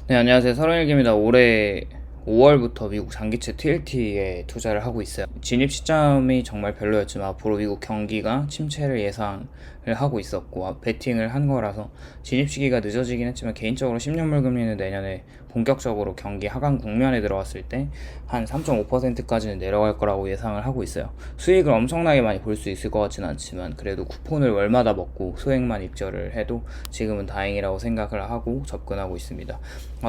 네, 안녕하세요. 서른일기입니다. 올해 5월부터 미국 장기채 TLT에 투자를 하고 있어요. 진입 시점이 정말 별로였지만 앞으로 미국 경기가 침체를 예상을 하고 있었고 베팅을 한 거라서 진입 시기가 늦어지긴 했지만 개인적으로 10년물 금리는 내년에 본격적으로 경기 하강 국면에 들어갔을 때 한 3.5%까지는 내려갈 거라고 예상을 하고 있어요. 수익을 엄청나게 많이 볼 수 있을 것 같지는 않지만 그래도 쿠폰을 월마다 먹고 소액만 입절을 해도 지금은 다행이라고 생각을 하고 접근하고 있습니다.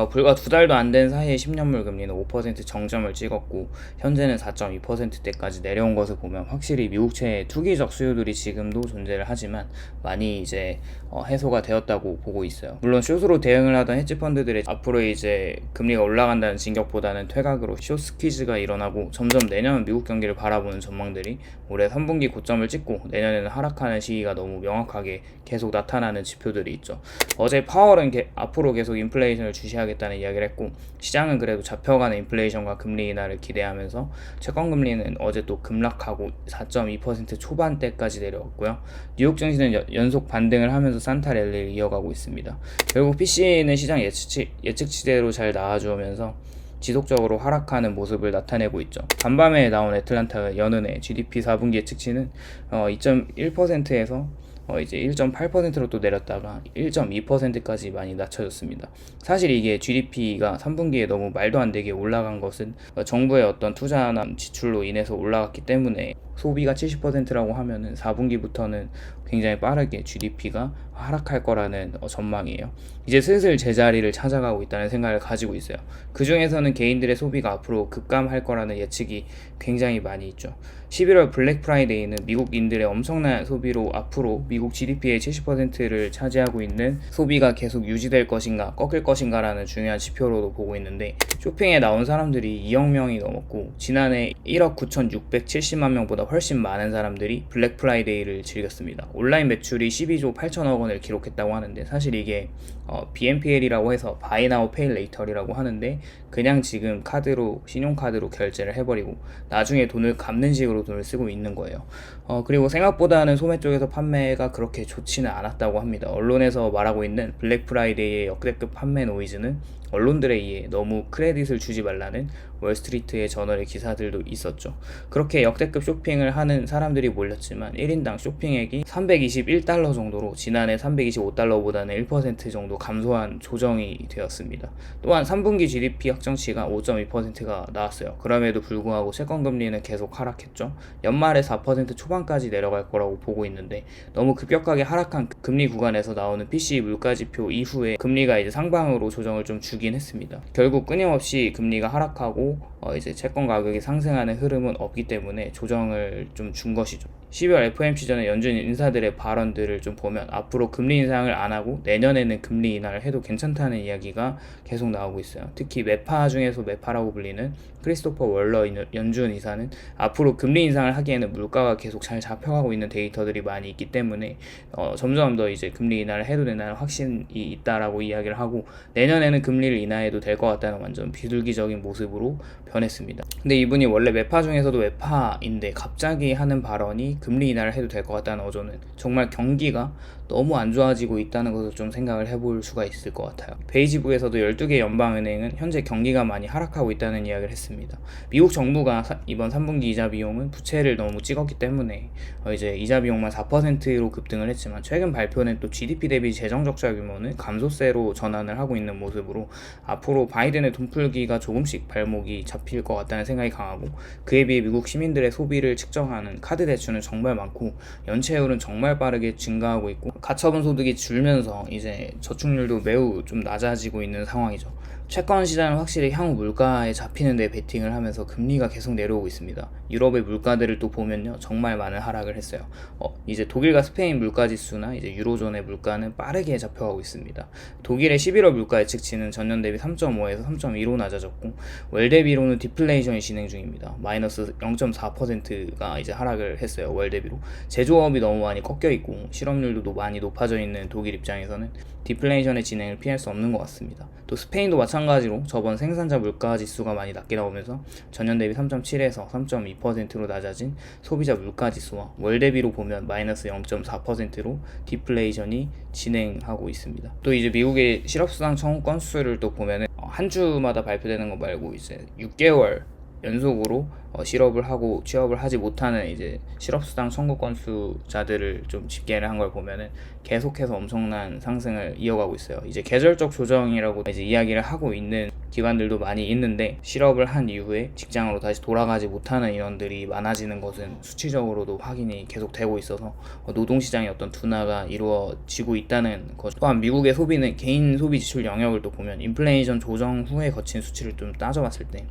불과 2달도 안 된 사이에 10년물 금리는 5% 정점을 찍었고 현재는 4.2%대까지 내려온 것을 보면 확실히 미국채의 투기적 수요들이 지금도 존재를 하지만 많이 이제 해소가 되었다고 보고 있어요. 물론 숏으로 대응을 하던 헤지펀드들이 앞으로 이제 금리가 올라간다는 진격보다는 퇴각으로 숏 스퀴즈가 일어나고 점점 내년 미국 경기를 바라보는 전망들이 올해 3분기 고점을 찍고 내년에는 하락하는 시기가 너무 명확하게 계속 나타나는 지표들이 있죠. 어제 파월은 앞으로 계속 인플레이션을 주시하겠다는 이야기를 했고 시장은 그래도 잡혀가는 인플레이션과 금리 인하를 기대하면서 채권 금리는 어제 또 급락하고 4.2% 초반대까지 내려왔고요. 뉴욕 증시는 연속 반등을 하면서 산타 랠리를 이어가고 있습니다. 결국 PC는 시장 예측치대로 잘 나와주면서 지속적으로 하락하는 모습을 나타내고 있죠. 간밤에 나온 애틀란타 연은의 GDP 4분기 예측치는 2.1%에서 이제 1.8%로 또 내렸다가 1.2%까지 많이 낮춰졌습니다. 사실 이게 GDP가 3분기에 너무 말도 안 되게 올라간 것은 정부의 어떤 투자나 지출로 인해서 올라갔기 때문에 소비가 70%라고 하면은 4분기부터는 굉장히 빠르게 GDP가 하락할 거라는 전망이에요. 이제 슬슬 제자리를 찾아가고 있다는 생각을 가지고 있어요. 그 중에서는 개인들의 소비가 앞으로 급감할 거라는 예측이 굉장히 많이 있죠. 11월 블랙 프라이데이는 미국인들의 엄청난 소비로 앞으로 미국 GDP의 70%를 차지하고 있는 소비가 계속 유지될 것인가 꺾일 것인가라는 중요한 지표로도 보고 있는데 쇼핑에 나온 사람들이 2억 명이 넘었고 지난해 1억 9,670만 명보다 훨씬 많은 사람들이 블랙 프라이데이를 즐겼습니다. 온라인 매출이 12조 8천억 원을 기록했다고 하는데 사실 이게 BNPL이라고 해서 Buy Now Pay Later이라고 하는데 그냥 지금 신용카드로 결제를 해버리고 나중에 돈을 갚는 식으로 돈을 쓰고 있는 거예요. 그리고 생각보다는 소매 쪽에서 판매가 그렇게 좋지는 않았다고 합니다. 언론에서 말하고 있는 블랙 프라이데이의 역대급 판매 노이즈는 언론들에 의해 너무 크레딧을 주지 말라는 월스트리트의 저널의 기사들도 있었죠. 그렇게 역대급 쇼핑을 하는 사람들이 몰렸지만 1인당 쇼핑액이 321달러 정도로 지난해 325달러보다는 1% 정도 감소한 조정이 되었습니다. 또한 3분기 GDP 확정치가 5.2%가 나왔어요. 그럼에도 불구하고 채권금리는 계속 하락했죠. 연말에 4% 초반까지 내려갈 거라고 보고 있는데 너무 급격하게 하락한 금리 구간에서 나오는 PCE 물가지표 이후에 금리가 이제 상방으로 조정을 좀 주긴 했습니다. 결국 끊임없이 금리가 하락하고 이제 채권 가격이 상승하는 흐름은 없기 때문에 조정을 좀 준 것이죠. 12월 FOMC 전에 연준 인사들의 발언들을 좀 보면 앞으로 금리 인상을 안 하고 내년에는 금리 인하를 해도 괜찮다는 이야기가 계속 나오고 있어요. 특히 매파 중에서 매파라고 불리는 크리스토퍼 월러 연준 이사는 앞으로 금리 인상을 하기에는 물가가 계속 잘 잡혀가고 있는 데이터들이 많이 있기 때문에 점점 더 이제 금리 인하를 해도 된다는 확신이 있다라고 이야기를 하고 내년에는 금리를 인하해도 될 것 같다는 완전 비둘기적인 모습으로 변했습니다. 근데 이분이 원래 매파 중에서도 매파인데 갑자기 하는 발언이 금리 인하를 해도 될 것 같다는 어조는 정말 경기가 너무 안 좋아지고 있다는 것을 좀 생각을 해볼 수가 있을 것 같아요. 베이지북에서도 12개 연방은행은 현재 경기가 많이 하락하고 있다는 이야기를 했습니다. 미국 정부가 이번 3분기 이자 비용은 부채를 너무 찍었기 때문에 이제 이자 비용만 4%로 급등을 했지만 최근 발표는 또 GDP 대비 재정 적자 규모는 감소세로 전환을 하고 있는 모습으로 앞으로 바이든의 돈풀기가 조금씩 발목이 잡힐 것 같다는 생각이 강하고 그에 비해 미국 시민들의 소비를 측정하는 카드 대출은 정말 많고 연체율은 정말 빠르게 증가하고 있고 가처분 소득이 줄면서 이제 저축률도 매우 좀 낮아지고 있는 상황이죠. 채권 시장은 확실히 향후 물가에 잡히는 데 베팅을 하면서 금리가 계속 내려오고 있습니다. 유럽의 물가들을 또 보면요 정말 많은 하락을 했어요. 이제 독일과 스페인 물가지수나 이제 유로존의 물가는 빠르게 잡혀가고 있습니다. 독일의 11월 물가 예측치는 전년 대비 3.5에서 3.2로 낮아졌고 월 대비로는 디플레이션이 진행 중입니다. 마이너스 0.4%가 이제 하락을 했어요. 월 대비로. 제조업이 너무 많이 꺾여 있고 실업률도 많이 높아져 있는 독일 입장에서는 디플레이션의 진행을 피할 수 없는 것 같습니다. 또 스페인도 마찬가지로 마찬가지로 저번 생산자 물가 지수가 많이 낮게 나오면서 전년 대비 3.7에서 3.2%로 낮아진 소비자 물가 지수와 월 대비로 보면 마이너스 0.4%로 디플레이션이 진행하고 있습니다. 또 이제 미국의 실업수당 청구 건수를 또 보면은 한 주마다 발표되는 거 말고 이제 6개월 연속으로 실업을 하고 취업을 하지 못하는 이제 실업수당 청구 건수자들을 좀 집계를 한 걸 보면은 계속해서 엄청난 상승을 이어가고 있어요. 이제 계절적 조정이라고 이제 이야기를 하고 있는 기관들도 많이 있는데, 실업을 한 이후에 직장으로 다시 돌아가지 못하는 인원들이 많아지는 것은 수치적으로도 확인이 계속 되고 있어서 노동시장의 어떤 둔화가 이루어지고 있다는 것. 또한 미국의 소비는 개인 소비 지출 영역을 또 보면 인플레이션 조정 후에 거친 수치를 좀 따져봤을 때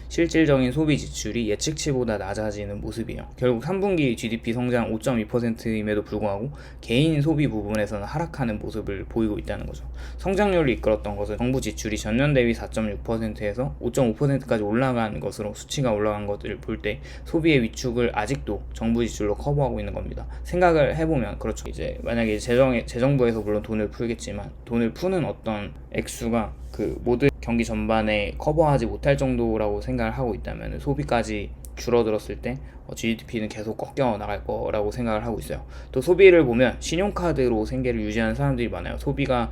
실질적인 소비 지출이 예측치보다 낮아지는 모습이에요. 결국 3분기 GDP 성장 5.2%임에도 불구하고 개인 소비 부분에서는 하락하는 모습을 보이고 있다는 거죠. 성장률을 이끌었던 것은 정부 지출이 전년 대비 4.6%에서 5.5%까지 올라간 것으로 수치가 올라간 것들을 볼 때 소비의 위축을 아직도 정부 지출로 커버하고 있는 겁니다. 생각을 해보면 그렇죠. 이제 만약에 재정부에서 물론 돈을 풀겠지만 돈을 푸는 어떤 액수가 그 모든 경기 전반에 커버하지 못할 정도라고 생각을 하고 있다면 소비까지 줄어들었을 때 GDP는 계속 꺾여 나갈 거라고 생각을 하고 있어요. 또 소비를 보면 신용카드로 생계를 유지하는 사람들이 많아요. 소비가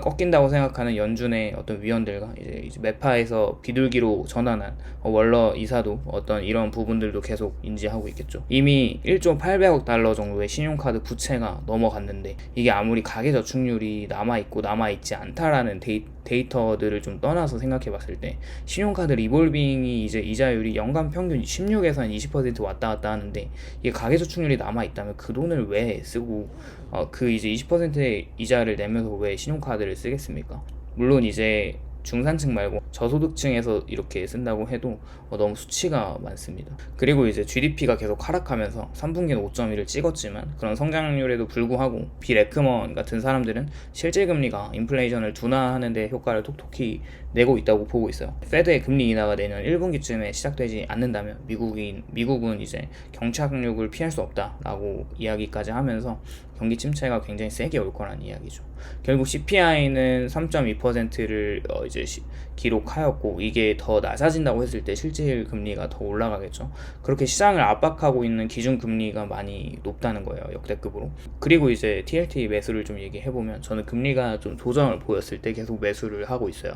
꺾인다고 생각하는 연준의 어떤 위원들과 이제 매파에서 비둘기로 전환한 월러 이사도 어떤 이런 부분들도 계속 인지하고 있겠죠. 이미 1조 800억 달러 정도의 신용카드 부채가 넘어갔는데, 이게 아무리 가계저축률이 남아있고 남아있지 않다라는 데이터들을 좀 떠나서 생각해 봤을 때 신용카드 리볼빙이 이제 이자율이 연간 평균 16에서 한 20% 왔다 갔다 하는데, 이게 가계저축률이 남아있다면 그 돈을 왜 쓰고 그 이제 20%의 이자를 내면서 왜 신용카드를 쓰겠습니까? 물론 이제 중산층 말고 저소득층에서 이렇게 쓴다고 해도 너무 수치가 많습니다. 그리고 이제 GDP가 계속 하락하면서 3분기는 5.1을 찍었지만, 그런 성장률에도 불구하고 빌 에크먼 같은 사람들은 실질금리가 인플레이션을 둔화하는 데 효과를 톡톡히 내고 있다고 보고 있어요. 페드의 금리 인하가 내년 1분기쯤에 시작되지 않는다면 미국은 이제 경착륙을 피할 수 없다라고 이야기까지 하면서 경기 침체가 굉장히 세게 올 거란 이야기죠. 결국 CPI는 3.2%를 이제 기록하였고, 이게 더 낮아진다고 했을 때 실질 금리가 더 올라가겠죠. 그렇게 시장을 압박하고 있는 기준 금리가 많이 높다는 거예요, 역대급으로. 그리고 이제 TLT 매수를 좀 얘기해보면, 저는 금리가 좀 조정을 보였을 때 계속 매수를 하고 있어요.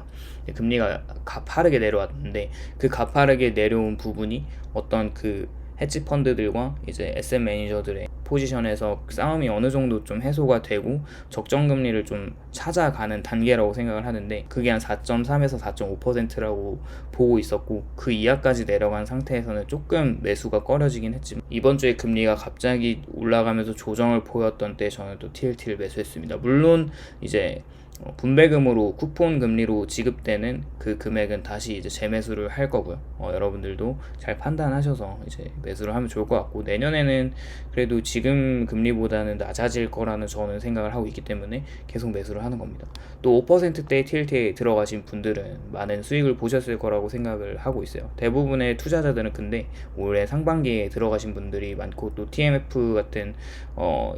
금리가 가파르게 내려왔는데, 그 가파르게 내려온 부분이 어떤 그 헤지 펀드들과 이제 SM 매니저들의 포지션에서 싸움이 어느 정도 좀 해소가 되고 적정 금리를 좀 찾아가는 단계라고 생각을 하는데, 그게 한 4.3에서 4.5%라고 보고 있었고, 그 이하까지 내려간 상태에서는 조금 매수가 꺼려지긴 했지만, 이번 주에 금리가 갑자기 올라가면서 조정을 보였던 때 저는 또 TLT를 매수했습니다. 물론 이제 분배금으로 쿠폰 금리로 지급되는 그 금액은 다시 이제 재매수를 할 거고요. 여러분들도 잘 판단하셔서 이제 매수를 하면 좋을 것 같고, 내년에는 그래도 지금 금리보다는 낮아질 거라는 저는 생각을 하고 있기 때문에 계속 매수를 하는 겁니다. 또 5%대 TLT에 들어가신 분들은 많은 수익을 보셨을 거라고 생각을 하고 있어요. 대부분의 투자자들은 근데 올해 상반기에 들어가신 분들이 많고, 또 TMF 같은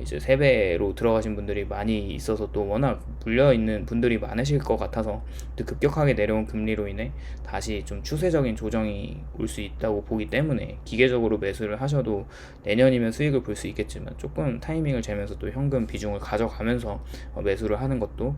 이제 3배로 들어가신 분들이 많이 있어서 또 워낙 물려있는 분들이 많으실 것 같아서 급격하게 내려온 금리로 인해 다시 좀 추세적인 조정이 올 수 있다고 보기 때문에 기계적으로 매수를 하셔도 내년이면 수익을 볼 수 있겠지만, 조금 타이밍을 재면서 또 현금 비중을 가져가면서 매수를 하는 것도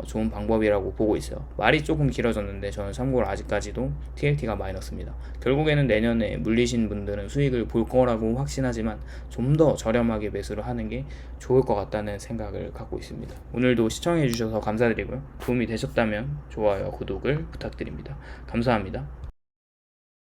좋은 방법이라고 보고 있어요. 말이 조금 길어졌는데 저는 참고로 아직까지도 TLT가 마이너스입니다. 결국에는 내년에 물리신 분들은 수익을 볼 거라고 확신하지만 좀 더 저렴하게 매수를 하는 게 좋을 것 같다는 생각을 갖고 있습니다. 오늘도 시청해 주셔서 감사드리고요. 도움이 되셨다면 좋아요, 구독을 부탁드립니다. 감사합니다.